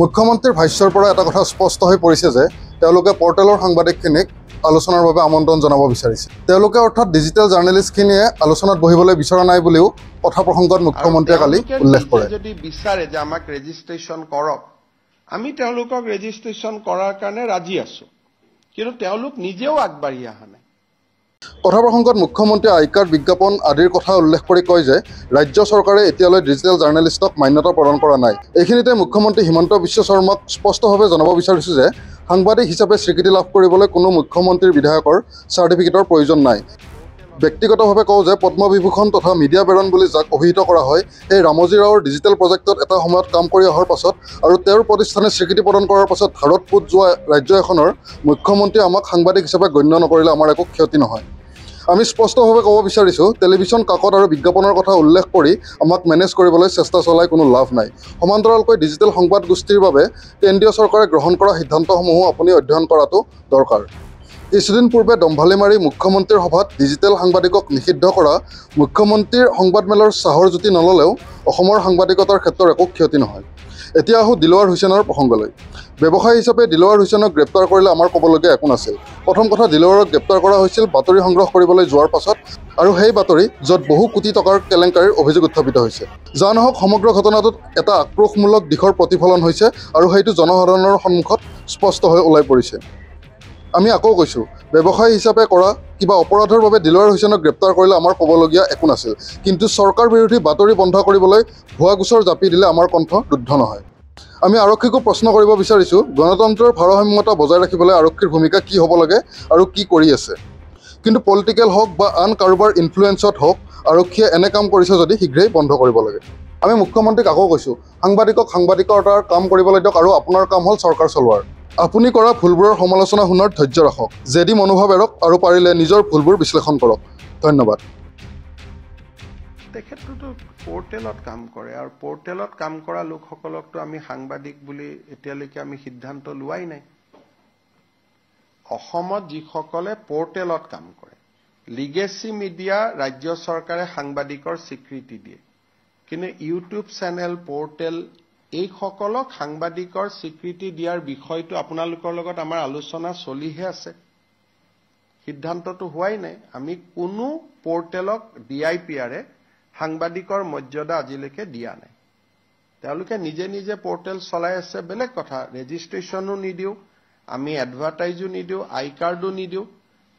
মুখ্যমন্ত্ৰীৰ ভাষ্যৰ পৰা এটা কথা স্পষ্ট হৈ পৰিছে যে তেওঁলোকে পৰ্টেলৰ সাংবাদিকখিনিক আলোচনাৰ বাবে আমন্ত্ৰণ জনাব বিচাৰিছে। তেওঁলোকে অৰ্থাৎ ডিজিটেল জাৰ্নেলিষ্টখিনিয়ে আলোচনাত বহিবলৈ বিচৰা নাই বুলিও কথা প্ৰসংগত মুখ্যমন্ত্ৰীয়ে কালি উল্লেখ কৰে। যদি বিচাৰে যে আমাক ৰেজিষ্ট্ৰেশ্যন কৰক, আমি তেওঁলোকক ৰেজিষ্ট্ৰেশ্যন কৰাৰ কাৰণে ৰাজি আছো, কিন্তু তেওঁলোক নিজেও আগবাঢ়ি অহা নাই। কথা প্ৰসংগত মুখ্যমন্ত্ৰীয়ে আই কাৰ্ড, বিজ্ঞাপন আদিৰ কথা উল্লেখ কৰি কয় যে ৰাজ্য চৰকাৰে এতিয়ালৈ ডিজিটেল জাৰ্নেলিষ্টক মান্যতা প্ৰদান কৰা নাই। এইখিনিতে মুখ্যমন্ত্ৰী হিমন্ত বিশ্ব শৰ্মাক স্পষ্টভাৱে জনাব বিচাৰিছোঁ যে সাংবাদিক হিচাপে স্বীকৃতি লাভ কৰিবলৈ কোনো মুখ্যমন্ত্ৰীৰ বিধায়কৰ চাৰ্টিফিকেটৰ প্ৰয়োজন নাই। ব্যক্তিগতভাৱে কওঁ যে পদ্মবিভূষণ তথা মিডিয়া বেৰণ বুলি যাক অভিহিত কৰা হয়, সেই ৰামজী ৰাওৰ ডিজিটেল প্ৰজেক্টত এটা সময়ত কাম কৰি অহাৰ পাছত আৰু তেওঁৰ প্ৰতিষ্ঠানে স্বীকৃতি প্ৰদান কৰাৰ পাছত ভাৰত পোত যোৱা ৰাজ্য এখনৰ মুখ্যমন্ত্ৰীয়ে আমাক সাংবাদিক হিচাপে গণ্য নকৰিলে আমাৰ একো ক্ষতি নহয়। আমি স্পষ্টভাৱে ক'ব বিচাৰিছোঁ, টেলিভিছন, কাকত আৰু বিজ্ঞাপনৰ কথা উল্লেখ কৰি আমাক মেনেজ কৰিবলৈ চেষ্টা চলাই কোনো লাভ নাই। সমান্তৰালকৈ ডিজিটেল সংবাদ গোষ্ঠীৰ বাবে কেন্দ্ৰীয় চৰকাৰে গ্ৰহণ কৰা সিদ্ধান্তসমূহো আপুনি অধ্যয়ন কৰাটো দৰকাৰ। কিছুদিন পূৰ্বে দম্ভালি মাৰি মুখ্যমন্ত্ৰীৰ সভাত ডিজিটেল সাংবাদিকক নিষিদ্ধ কৰা মুখ্যমন্ত্ৰীৰ সংবাদমেলৰ চাহৰ জুতি নল'লেও অসমৰ সাংবাদিকতাৰ ক্ষেত্ৰত একো ক্ষতি নহয়। এতিয়া আহোঁ দিলৱাৰ হুছেইনৰ প্ৰসংগলৈ। ব্যৱসায়ী হিচাপে দিলৱাৰ হুছেইনক গ্ৰেপ্তাৰ কৰিলে আমাৰ ক'বলগীয়া একো নাছিল। প্ৰথম কথা, দিলৱাৰক গ্ৰেপ্তাৰ কৰা হৈছিল বাতৰি সংগ্ৰহ কৰিবলৈ যোৱাৰ পাছত, আৰু সেই বাতৰি য'ত বহু কোটি টকাৰ কেলেংকাৰীৰ অভিযোগ উত্থাপিত হৈছে। যা নহওক, সমগ্ৰ ঘটনাটোত এটা আক্ৰোশমূলক দিশৰ প্ৰতিফলন হৈছে আৰু সেইটো জনসাধাৰণৰ সন্মুখত স্পষ্ট হৈ ওলাই পৰিছে। আমি আকৌ কৈছোঁ, ব্যৱসায়ী হিচাপে কৰা কিবা অপৰাধৰ বাবে দিলৱাৰ হুছেইনক গ্ৰেপ্তাৰ কৰিলে আমাৰ ক'বলগীয়া একো নাছিল। কিন্তু চৰকাৰ বিৰোধী বাতৰি বন্ধ কৰিবলৈ ভুৱা গোচৰ জাপি দিলে আমাৰ কণ্ঠ ৰুদ্ধ নহয়। আমি আৰক্ষীকো প্ৰশ্ন কৰিব বিচাৰিছোঁ, গণতন্ত্ৰৰ ভাৰসাম্যতা বজাই ৰাখিবলৈ আৰক্ষীৰ ভূমিকা কি হ'ব লাগে আৰু কি কৰি আছে। কিন্তু পলিটিকেল হওক বা আন কাৰোবাৰ ইনফ্লুৱেঞ্চত হওক, আৰক্ষীয়ে এনে কাম কৰিছে যদি শীঘ্ৰেই বন্ধ কৰিব লাগে। আমি মুখ্যমন্ত্ৰীক আকৌ কৈছোঁ, সাংবাদিকক সাংবাদিকতাৰ কাম কৰিবলৈ দিয়ক আৰু আপোনাৰ কাম হ'ল চৰকাৰ চলোৱাৰ। আপুনি কৰা ভুলবোৰৰ সমালোচনা শুনাৰ ধৈৰ্য ৰাখক, জেদী মনোভাৱ এৰক আৰু পাৰিলে নিজৰ ভুলবোৰ বিশ্লেষণ কৰক। ধন্যবাদ। তেখেততো পৰ্টেলত কাম কৰে, আৰু পৰ্টেলত কাম কৰা লোকসকলকতো আমি সাংবাদিক বুলি এতিয়ালৈকে আমি সিদ্ধান্ত লোৱাই নাই। অসমত যিসকলে পৰ্টেলত কাম কৰে, লিগেচি মিডিয়া ৰাজ্য চৰকাৰে সাংবাদিকৰ স্বীকৃতি দিয়ে, কিন্তু ইউটিউব চেনেল, পৰ্টেল এইসকলক সাংবাদিকৰ স্বীকৃতি দিয়াৰ বিষয়টো আপোনালোকৰ লগত আমাৰ আলোচনা চলিহে আছে, সিদ্ধান্তটো হোৱাই নাই। আমি কোনো পৰ্টেলক DIPRে সাংবাদিকৰ মৰ্যাদা আজিলৈকে দিয়া নাই। তেওঁলোকে নিজে নিজে পৰ্টেল চলাই আছে, বেলেগ কথা। ৰেজিষ্ট্ৰেশ্যনো নিদিওঁ, আমি এডভাৰটাইজো নিদিওঁ, আই কাৰ্ডো নিদিওঁ।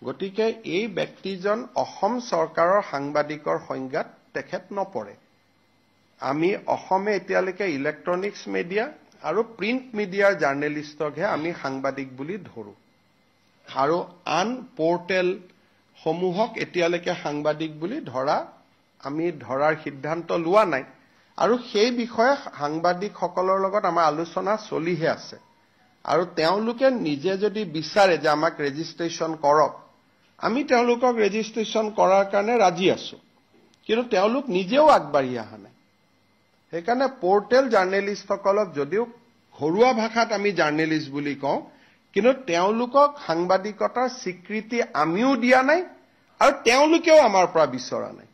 গতিকে এই ব্যক্তিজন অসম চৰকাৰৰ সাংবাদিকৰ সংজ্ঞাত তেখেত নপৰে। আমি অসমে এতিয়ালৈকে ইলেক্ট্ৰনিক্স মিডিয়া আৰু প্ৰিণ্ট মিডিয়াৰ জাৰ্নেলিষ্টকহে আমি সাংবাদিক বুলি ধৰোঁ, আৰু আন পৰ্টেলসমূহক এতিয়ালৈকে সাংবাদিক বুলি আমি ধৰাৰ সিদ্ধান্ত লোৱা নাই। আৰু সেই বিষয়ে সাংবাদিকসকলৰ লগত আমাৰ আলোচনা চলিহে আছে। আৰু তেওঁলোকে নিজে যদি বিচাৰে যে আমাক ৰেজিষ্ট্ৰেশ্যন কৰক, আমি তেওঁলোকক ৰেজিষ্ট্ৰেশ্যন কৰাৰ কাৰণে ৰাজি আছো, কিন্তু তেওঁলোক নিজেও আগবাঢ়ি অহা নাই। সেইকাৰণে পৰ্টেল জাৰ্নেলিষ্টসকলক যদিও ঘৰুৱা ভাষাত আমি জাৰ্নেলিষ্ট বুলি কওঁ, কিন্তু তেওঁলোকক সাংবাদিকতাৰ স্বীকৃতি আমিও দিয়া নাই আৰু তেওঁলোকেও আমাৰ পৰা বিচৰা নাই।